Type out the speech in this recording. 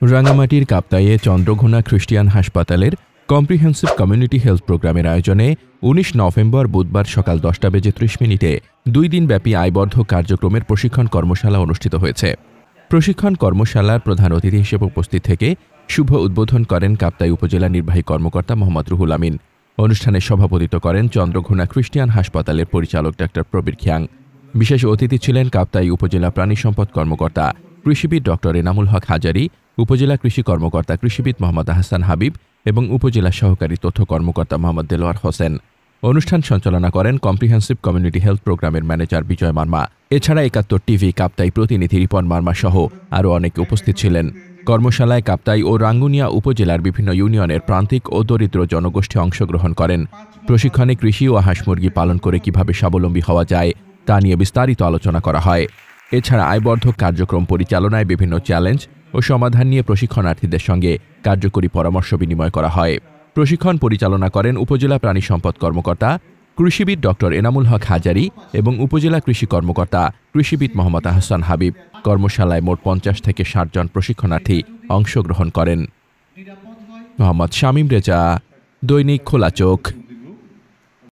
রাঙ্গামাটির কাপ্তাইয়ে Chandraghona Christian হাসপাতালের comprehensive community health প্রোগ্রামের আয়োজনে ১৯ নভেম্বর বুধবার সকাল ১০টা বেজে ৩০ মিনিটে ২ দিনব্যাপী আয়বর্ধক কার্যক্রমের প্রশিক্ষণ কর্মশালা অনুষ্ঠিত হয়েছে। প্রশিক্ষণ কর্মশালার প্রধান অতিথি হিসেবে উপস্থিত থেকে শুভ উদ্বোধন করেন কাপ্তাই উপজেলা নির্বাহী কর্মকর্তা মোহাম্মদ রুহুল আমিন। অনুষ্ঠানে সভাপতিত্ব করেন চন্দ্রঘোনা খ্রিস্টিয়ান হাসপাতালের পরিচালক ডাক্তার প্রবীর খিয়াং। বিশেষ অতিথি ছিলেন কাপ্তাই উপজেলা প্রাণী সম্পদ কর্মকর্তা কৃষিবিদ ডক্টর এনামুল হক হাজারি, উপজেলা কৃষি কর্মকর্তা কৃষিবিদ মোহাম্মদ আহসান হাবিব এবং উপজেলা সহকারী তথ্য কর্মকর্তা মোহাম্মদ দেলোয়ার হোসেন। অনুষ্ঠান সঞ্চালনা করেন কম্প্রিহেন্সিভ কমিউনিটি হেলথ প্রোগ্রামের ম্যানেজার বিজয় মার্মা। এছাড়া ৭১ টিভি কাপ্তাই প্রতিনিধি রিপন মার্মা সহ আরও অনেকে উপস্থিত ছিলেন। কর্মশালায় কাপ্তাই ও রাঙ্গুনিয়া উপজেলার বিভিন্ন ইউনিয়নের প্রান্তিক ও দরিদ্র জনগোষ্ঠী অংশগ্রহণ করেন। প্রশিক্ষণে কৃষি ও হাঁস মুরগি পালন করে কিভাবে স্বাবলম্বী হওয়া যায় তা নিয়ে বিস্তারিত আলোচনা করা হয়। এছাড়া আয়বর্ধক কার্যক্রম পরিচালনায় বিভিন্ন চ্যালেঞ্জ ও সমাধান নিয়ে প্রশিক্ষণার্থীদের সঙ্গে কার্যকরী পরামর্শ বিনিময় করা হয়। প্রশিক্ষণ পরিচালনা করেন উপজেলা প্রাণী সম্পদ কর্মকর্তা কৃষিবিদ ডক্টর এনামুল হক হাজারি এবং উপজেলা কৃষি কর্মকর্তা কৃষিবিদ মোহাম্মদ আহসান হাবিব। কর্মশালায় মোট ৫০ থেকে ৬০ জন প্রশিক্ষণার্থী অংশগ্রহণ করেন। মোহাম্মদ শামীম রেজা, দৈনিক খোলা চোখ।